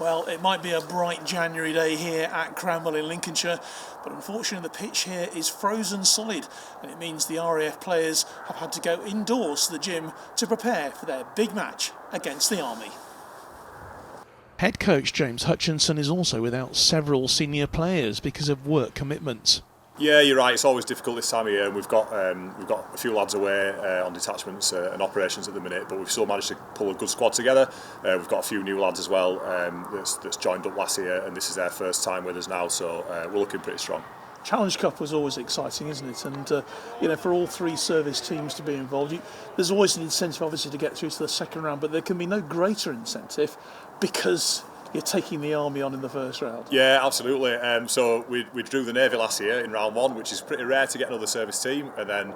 Well, it might be a bright January day here at Cranwell in Lincolnshire, but unfortunately the pitch here is frozen solid, and it means the RAF players have had to go indoors to the gym to prepare for their big match against the Army. Head coach James Hutchinson is also without several senior players because of work commitments. Yeah, you're right. It's always difficult this time of year. We've got a few lads away on detachments and operations at the minute, but we've still managed to pull a good squad together. We've got a few new lads as well that's joined up last year, and this is their first time with us now, so we're looking pretty strong. Challenge Cup was always exciting, isn't it? And for all three service teams to be involved, there's always an incentive, obviously, to get through to the second round, but there can be no greater incentive because you're taking the Army on in the first round. Yeah, absolutely. So we drew the Navy last year in round one, which is pretty rare to get another service team, and then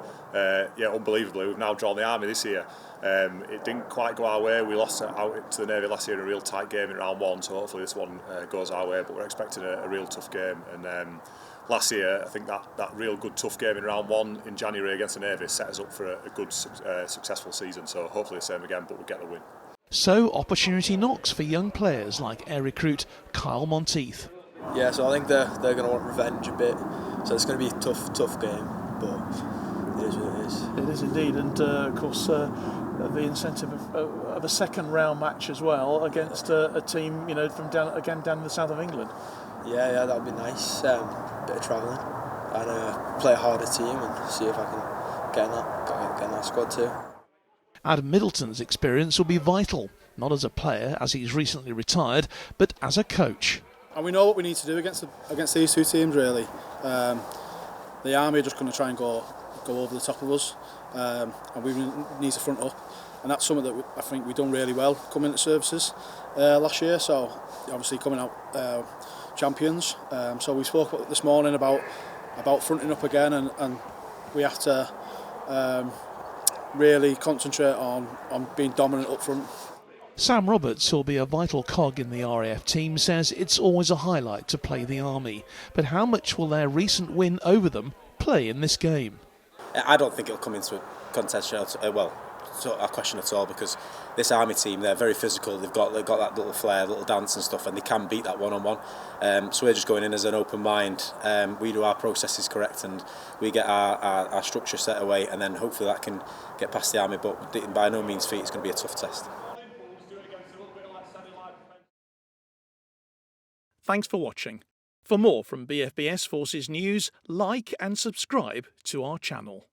unbelievably, we've now drawn the Army this year. It didn't quite go our way. We lost out to the Navy last year in a real tight game in round one, so hopefully this one goes our way, but we're expecting a real tough game. And last year, I think that real good tough game in round one in January against the Navy set us up for a good successful season, so hopefully the same again, but we'll get the win. So opportunity knocks for young players like air recruit Kyle Monte. Yeah, so I think they're going to want revenge a bit, so it's going to be a tough game, but it is what it is. It is indeed, and of course the incentive of a second round match as well against a team from down in the south of England. Yeah, that'd be nice. Bit of travelling and play a harder team and see if I can get in that squad too. Adam Middleton's experience will be vital, not as a player, as he's recently retired, but as a coach. And we know what we need to do against these two teams, really. The Army are just going to try and go over the top of us, and we need to front up. And that's something that I think we've done really well coming into services last year. So obviously coming out champions. So we spoke this morning about fronting up again, and we have to really concentrate on being dominant up front. Sam Roberts, who'll be a vital cog in the RAF team, says it's always a highlight to play the Army. But how much will their recent win over them play in this game? I don't think it'll come into a contention, a question at all, because this Army team, they're very physical. They've got that little flair, little dance and stuff, and they can beat that one-on-one. So we're just going in as an open mind. We do our processes correct, and we get our structure set away, and then hopefully that can get past the Army. But by no means feat, it's going to be a tough test. Thanks for watching. For more from BFBS Forces News, like and subscribe to our channel.